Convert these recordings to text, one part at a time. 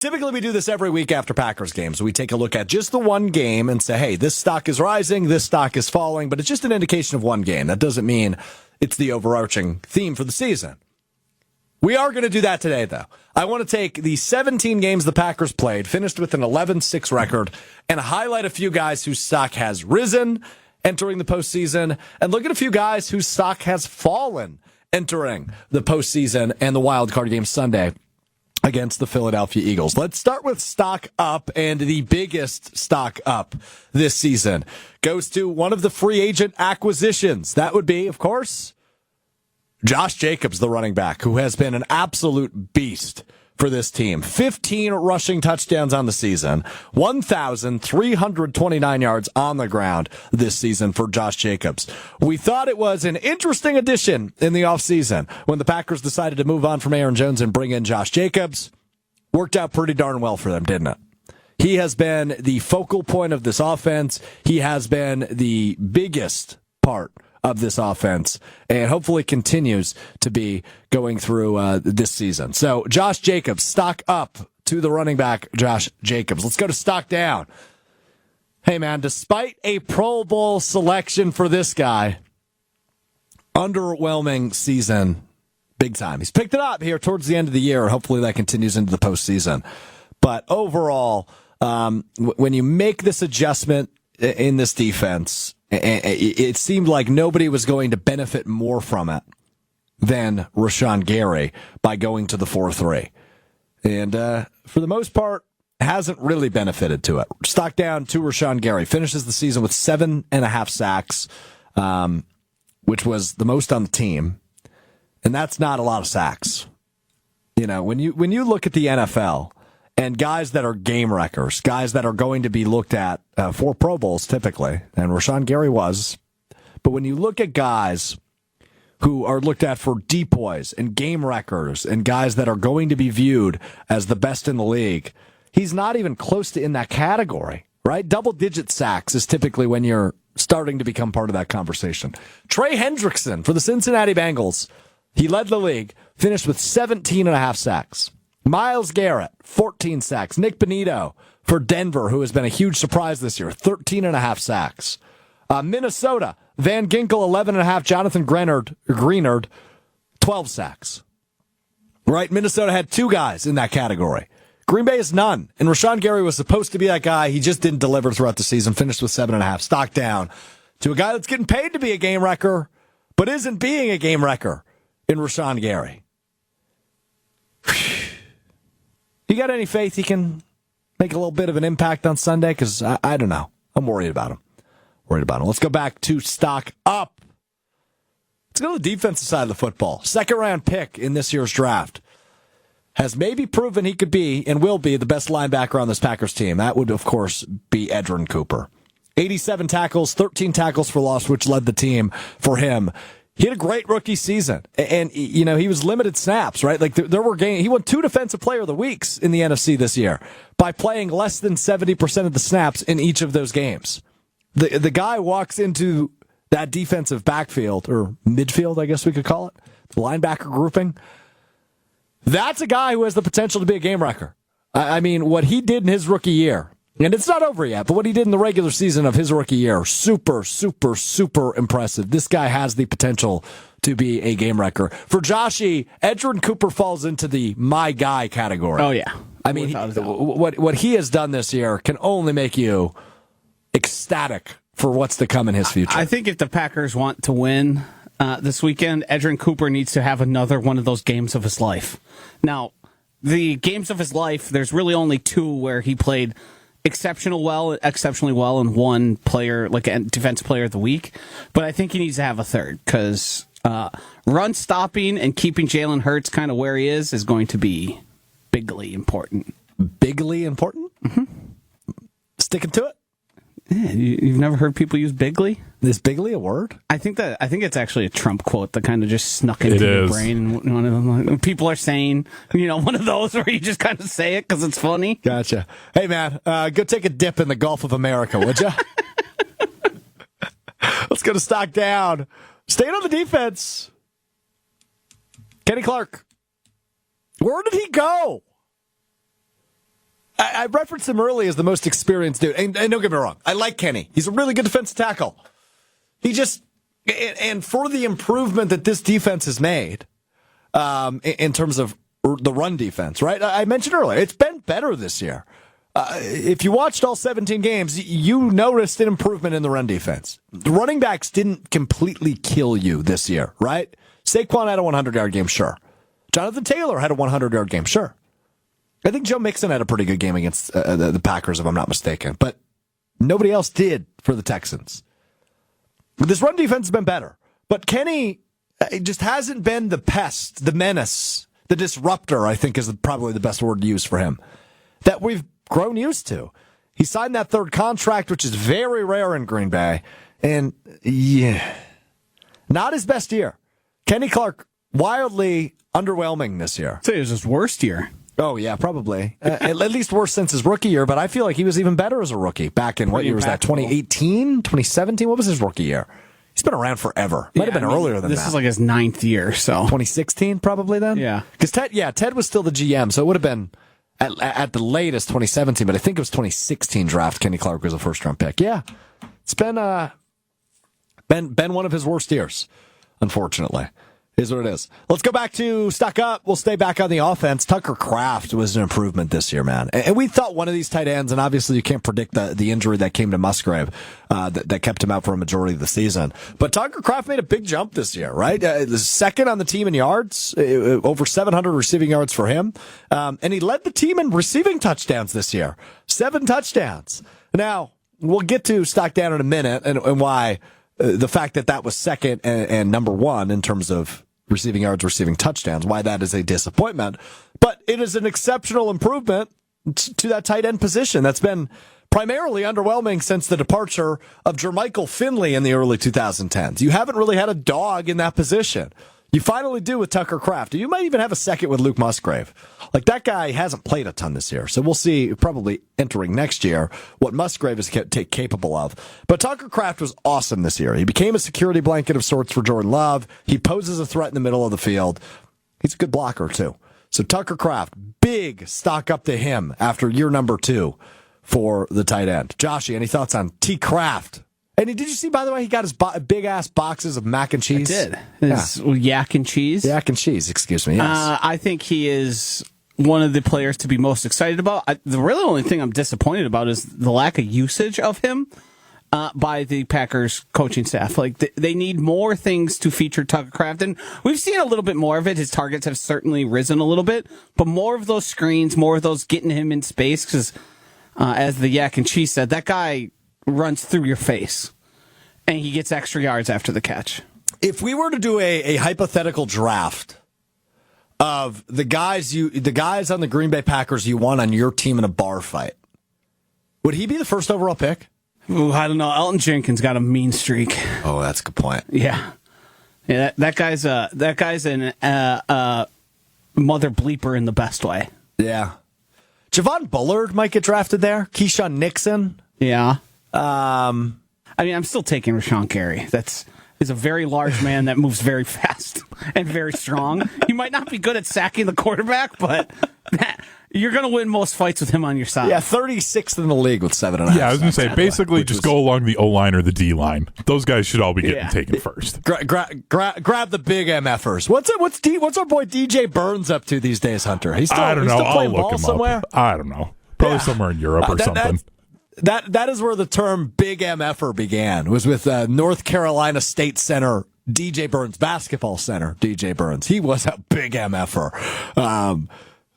Typically, we do this every week after Packers games. We take a look at just the one game and say, hey, this stock is rising, this stock is falling, but it's just an indication of one game. That doesn't mean it's the overarching theme for the season. We are going to do that today, though. I want to take the 17 games the Packers played, finished with an 11-6 record, and highlight a few guys whose stock has risen entering the postseason, and look at a few guys whose stock has fallen entering the postseason and the wild card game Sunday against the Philadelphia Eagles. Let's start with stock up, and the biggest stock up this season goes to one of the free agent acquisitions. That would be, of course, Josh Jacobs, the running back, who has been an absolute beast for this team. 15 rushing touchdowns on the season, 1,329 yards on the ground this season for Josh Jacobs. We thought it was an interesting addition in the offseason when the Packers decided to move on from Aaron Jones and bring in Josh Jacobs. Worked out pretty darn well for them, didn't it? He has been the focal point of this offense. He has been the biggest part of this offense, and hopefully continues to be going through this season. So Josh Jacobs, stock up to the running back, Josh Jacobs. Let's go to stock down. Hey, man, despite a Pro Bowl selection for this guy, underwhelming season, big time. He's picked it up here towards the end of the year. Hopefully that continues into the postseason. But overall, when you make this adjustment in this defense, it seemed like nobody was going to benefit more from it than Rashawn Gary by going to the 4-3. And for the most part, hasn't really benefited to it. Stock down to Rashawn Gary. Finishes the season with 7.5 sacks, which was the most on the team. And that's not a lot of sacks. You know, when you look at the NFL, and guys that are game wreckers, guys that are going to be looked at for Pro Bowls typically, and Rashawn Gary was. But when you look at guys who are looked at for depoys and game wreckers and guys that are going to be viewed as the best in the league, he's not even close to in that category, right? Double-digit sacks is typically when you're starting to become part of that conversation. Trey Hendrickson for the Cincinnati Bengals, he led the league, finished with 17.5 sacks. Myles Garrett, 14 sacks. Nick Bonito for Denver, who has been a huge surprise this year, 13.5 sacks. Minnesota, Van Ginkel, 11.5. Jonathan Greenard, 12 sacks. Right? Minnesota had two guys in that category. Green Bay is none. And Rashawn Gary was supposed to be that guy. He just didn't deliver throughout the season, finished with 7.5. Stock down to a guy that's getting paid to be a game wrecker, but isn't being a game wrecker in Rashawn Gary. You got any faith he can make a little bit of an impact on Sunday? Because I don't know. I'm worried about him. Let's go back to stock up. Let's go to the defensive side of the football. Second-round pick in this year's draft. Has maybe proven he could be and will be the best linebacker on this Packers team. That would, of course, be Edgerrin Cooper. 87 tackles, 13 tackles for loss, which led the team for him. He had a great rookie season, and you know he was limited snaps, right? Like there were games. He won 2 Defensive Player of the Weeks in the NFC this year by playing less than 70% of the snaps in each of those games. The guy walks into that defensive backfield or midfield, I guess we could call it, the linebacker grouping. That's a guy who has the potential to be a game wrecker. I mean, what he did in his rookie year. And it's not over yet, but what he did in the regular season of his rookie year, super, super, super impressive. This guy has the potential to be a game wrecker. For Joshy, Edgerrin Cooper falls into the my guy category. Oh, yeah. I mean, what he has done this year can only make you ecstatic for what's to come in his future. I think if the Packers want to win this weekend, Edgerrin Cooper needs to have another one of those games of his life. Now, the games of his life, there's really only 2 where he played exceptionally well, and one player, like a defensive player of the week. But I think he needs to have a third because run stopping and keeping Jalen Hurts kind of where he is going to be bigly important. Bigly important? Mm-hmm. Sticking to it? Yeah, you've never heard people use bigly? Is bigly a word? I think it's actually a Trump quote that kind of just snuck into your brain. And one of them, like, people are saying, one of those where you just kind of say it because it's funny. Gotcha. Hey, man, go take a dip in the Gulf of America, would you? Let's go to stock down. Staying on the defense. Kenny Clark. Where did he go? I referenced him early as the most experienced dude. And don't get me wrong, I like Kenny. He's a really good defensive tackle. He just, and for the improvement that this defense has made, in terms of the run defense, right? I mentioned earlier, it's been better this year. If you watched all 17 games, you noticed an improvement in the run defense. The running backs didn't completely kill you this year, right? Saquon had a 100-yard game, sure. Jonathan Taylor had a 100-yard game, sure. I think Joe Mixon had a pretty good game against the Packers, if I'm not mistaken. But nobody else did for the Texans. This run defense has been better. But Kenny just hasn't been the pest, the menace, the disruptor, I think is probably the best word to use for him, that we've grown used to. He signed that third contract, which is very rare in Green Bay. And, yeah, not his best year. Kenny Clark, wildly underwhelming this year. I'd say it was his worst year. Oh, yeah, probably. At least worse since his rookie year, but I feel like he was even better as a rookie back in, what year was that, 2018, 2017? What was his rookie year? He's been around forever. Might have been earlier than that. This is like his 9th year, so. 2016 probably then? Yeah. Because Ted was still the GM, so it would have been at the latest 2017, but I think it was 2016 draft. Kenny Clark was a first-round pick. Yeah, it's been one of his worst years, unfortunately. Is what it is. Let's go back to Stock Up. We'll stay back on the offense. Tucker Kraft was an improvement this year, man. And we thought one of these tight ends, and obviously you can't predict the injury that came to Musgrave that kept him out for a majority of the season. But Tucker Kraft made a big jump this year, right? The second on the team in yards, over 700 receiving yards for him. And he led the team in receiving touchdowns this year. 7 touchdowns. Now, we'll get to Stock Down in a minute and why the fact that was second and number one in terms of receiving yards, receiving touchdowns, why that is a disappointment. But it is an exceptional improvement to that tight end position that's been primarily underwhelming since the departure of Jermichael Finley in the early 2010s. You haven't really had a dog in that position. You finally do with Tucker Kraft. You might even have a second with Luke Musgrave. Like, that guy hasn't played a ton this year, so we'll see probably entering next year what Musgrave is capable of. But Tucker Kraft was awesome this year. He became a security blanket of sorts for Jordan Love. He poses a threat in the middle of the field. He's a good blocker, too. So Tucker Kraft, big stock up to him after year number 2 for the tight end. Joshy, any thoughts on T. Kraft? And did you see, by the way, he got his big-ass boxes of mac and cheese? I did. His yak and cheese. Yak and cheese, excuse me, yes. I think he is one of the players to be most excited about. The really only thing I'm disappointed about is the lack of usage of him by the Packers coaching staff. Like, they need more things to feature Tucker Kraft. And we've seen a little bit more of it. His targets have certainly risen a little bit. But more of those screens, more of those getting him in space. Because, as the yak and cheese said, that guy runs through your face, and he gets extra yards after the catch. If we were to do a hypothetical draft of the guys on the Green Bay Packers you want on your team in a bar fight, would he be the first overall pick? Ooh, I don't know. Elton Jenkins got a mean streak. Oh, that's a good point. Yeah. That guy's an mother bleeper in the best way. Yeah. Javon Bullard might get drafted there. Keyshawn Nixon. Yeah. I mean, I'm still taking Rashawn Gary. He's a very large man that moves very fast and very strong. He might not be good at sacking the quarterback, but you're going to win most fights with him on your side. Yeah, 36th in the league with 7.5. Yeah, I was going to say, basically just go along the O-line or the D-line. Those guys should all be getting taken first. Grab the big MFers. What's our boy DJ Burns up to these days, Hunter? I don't know. Playing I'll look ball him somewhere? up. I don't know. Probably somewhere in Europe or something. That is where the term big MFer began, was with North Carolina State Center, DJ Burns, basketball center, DJ Burns. He was a big MFer.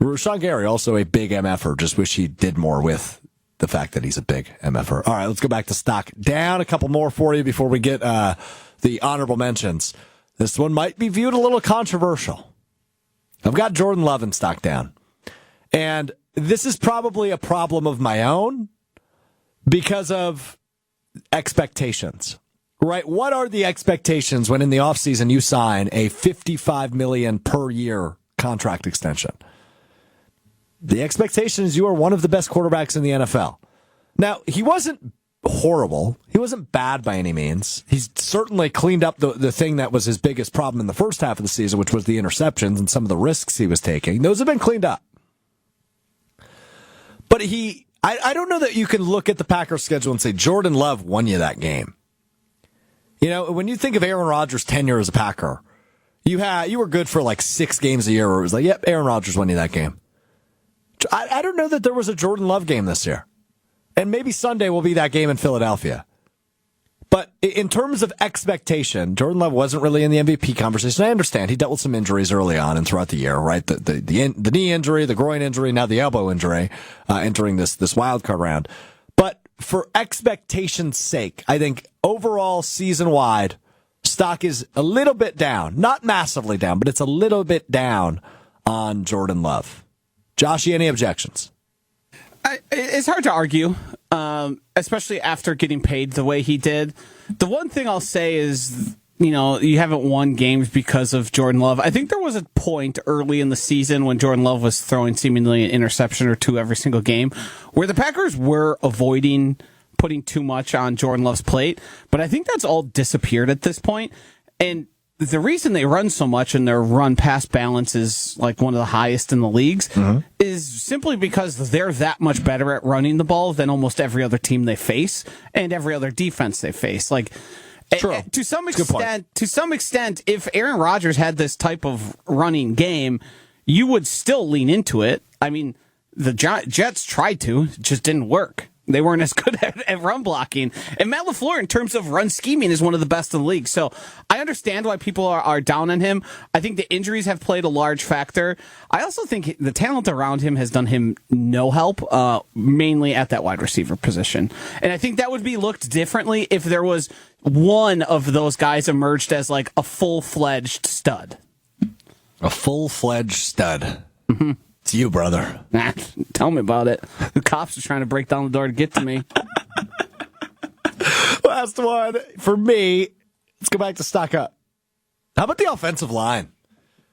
Rashawn Gary, also a big MFer. Just wish he did more with the fact that he's a big MFer. All right, let's go back to Stock Down. A couple more for you before we get the honorable mentions. This one might be viewed a little controversial. I've got Jordan Love in Stock Down. And this is probably a problem of my own, because of expectations, right? What are the expectations when in the offseason you sign a $55 million per year contract extension? The expectation is you are one of the best quarterbacks in the NFL. Now, he wasn't horrible. He wasn't bad by any means. He's certainly cleaned up the thing that was his biggest problem in the first half of the season, which was the interceptions and some of the risks he was taking. Those have been cleaned up. But But I don't know that you can look at the Packers schedule and say Jordan Love won you that game. You know, when you think of Aaron Rodgers' tenure as a Packer, you were good for like 6 games a year where it was like, yep, Aaron Rodgers won you that game. I don't know that there was a Jordan Love game this year. And maybe Sunday will be that game in Philadelphia. But in terms of expectation, Jordan Love wasn't really in the MVP conversation. I understand he dealt with some injuries early on and throughout the year, right? The knee injury, the groin injury, now the elbow injury, entering this wild card round. But for expectation's sake, I think overall season wide, stock is a little bit down, not massively down, but it's a little bit down on Jordan Love. Joshy, any objections? It's hard to argue, especially after getting paid the way he did. The one thing I'll say is, you know, you haven't won games because of Jordan Love. I think there was a point early in the season when Jordan Love was throwing seemingly an interception or two every single game where the Packers were avoiding putting too much on Jordan Love's plate. But I think that's all disappeared at this point. And the reason they run so much and their run pass balance is like one of the highest in the leagues is simply because they're that much better at running the ball than almost every other team they face and every other defense they face. Like to some extent, if Aaron Rodgers had this type of running game, you would still lean into it. I mean, the Jets tried to, it just didn't work. They weren't as good at run blocking. And Matt LaFleur, in terms of run scheming, is one of the best in the league. So I understand why people are down on him. I think the injuries have played a large factor. I also think the talent around him has done him no help, mainly at that wide receiver position. And I think that would be looked differently if there was one of those guys emerged as like a full-fledged stud. A full-fledged stud. Mm-hmm. It's you, brother. Tell me about it. The cops are trying to break down the door to get to me. Last one for me. Let's go back to stock up. How about the offensive line?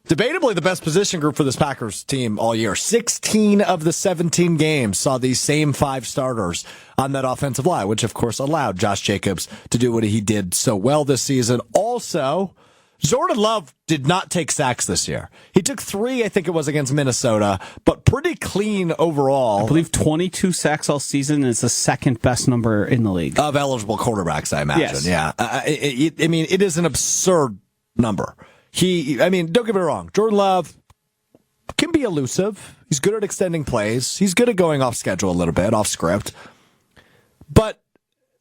Debatably the best position group for this Packers team all year. 16 of the 17 games saw these same 5 starters on that offensive line, which of course allowed Josh Jacobs to do what he did so well this season. Also, Jordan Love did not take sacks this year. He took 3, I think it was, against Minnesota, but pretty clean overall. I believe 22 sacks all season is the second best number in the league. Of eligible quarterbacks, I imagine. Yes. Yeah. I mean, it is an absurd number. Don't get me wrong. Jordan Love can be elusive. He's good at extending plays. He's good at going off schedule a little bit, off script. But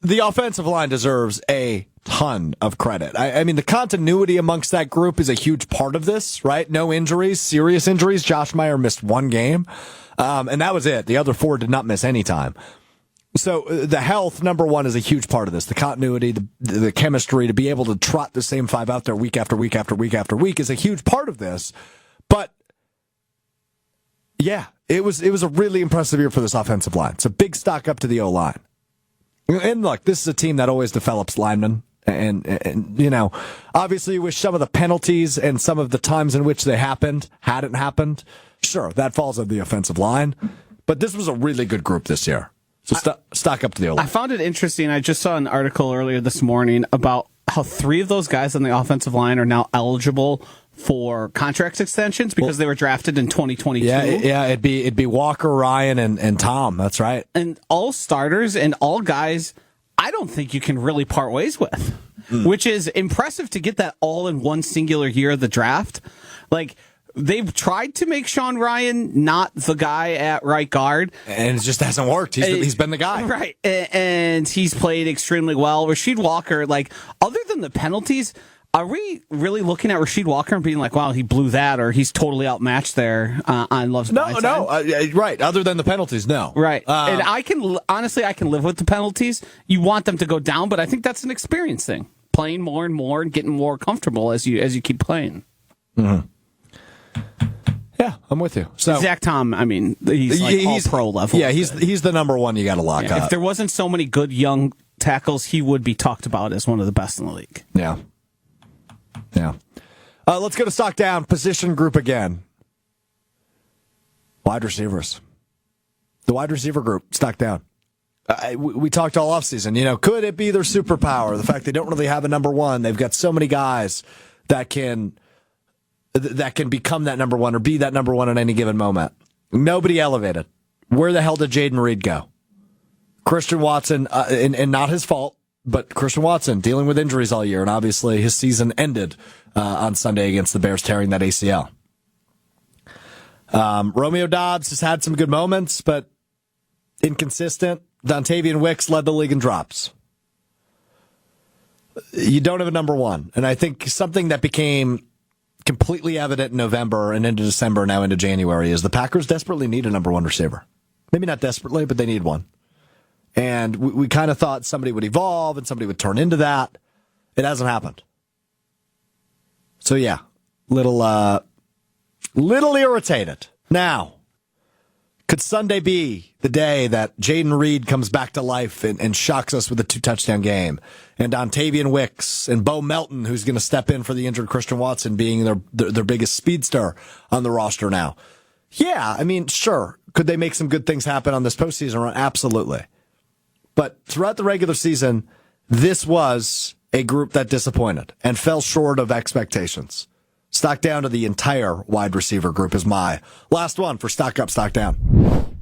the offensive line deserves a ton of credit. I mean, the continuity amongst that group is a huge part of this, right? No injuries, serious injuries. Josh Meyer missed 1 game, and that was it. The other 4 did not miss any time. So the health, number one, is a huge part of this. The continuity, the chemistry, to be able to trot the same 5 out there week after week after week after week is a huge part of this. But yeah, it was a really impressive year for this offensive line. It's a big stock up to the O-line. And look, this is a team that always develops linemen. And you know, obviously with some of the penalties and some of the times in which they hadn't happened, sure, that falls on the offensive line. But this was a really good group this year. So stock up to the O-line. I found it interesting. I just saw an article earlier this morning about how 3 of those guys on the offensive line are now eligible for contract extensions because they were drafted in 2022. Yeah, it'd be Walker, Ryan, and Tom. That's right. And all starters and all guys I don't think you can really part ways with, which is impressive to get that all in one singular year of the draft. Like, they've tried to make Sean Ryan not the guy at right guard. And it just hasn't worked. He's been the guy. Right. And he's played extremely well. Rasheed Walker, like, other than the penalties, are we really looking at Rasheed Walker and being like, wow, he blew that, or he's totally outmatched there on Love's blind side? Right. Other than the penalties, no. Right. And I can live with the penalties. You want them to go down, but I think that's an experience thing. Playing more and more and getting more comfortable as you keep playing. Mm-hmm. Yeah, I'm with you. So Zach Tom, I mean, he's all pro level. Yeah, he's the number one you got to lock up. If there wasn't so many good young tackles, he would be talked about as one of the best in the league. Yeah. Let's go to stock down. Position group again. Wide receivers. The wide receiver group, stock down. We talked all offseason. You know, could it be their superpower? The fact they don't really have a number one. They've got so many guys that can become that number one or be that number one at any given moment. Nobody elevated. Where the hell did Jaden Reed go? Christian Watson, and not his fault, but Christian Watson dealing with injuries all year, and obviously his season ended on Sunday against the Bears, tearing that ACL. Romeo Doubs has had some good moments, but inconsistent. Dontavian Wicks led the league in drops. You don't have a number one, and I think something that became completely evident in November and into December, now into January, is the Packers desperately need a number one receiver. Maybe not desperately, but they need one. And we kind of thought somebody would evolve and somebody would turn into that. It hasn't happened. So yeah, little irritated. Now, could Sunday be the day that Jaden Reed comes back to life and shocks us with a 2-touchdown game? And Dontavian Wicks and Bo Melton, who's going to step in for the injured Christian Watson, being their biggest speedster on the roster now. Yeah, I mean, sure. Could they make some good things happen on this postseason run? Absolutely. But throughout the regular season, this was a group that disappointed and fell short of expectations. Stock down to the entire wide receiver group is my last one for Stock Up, Stock Down.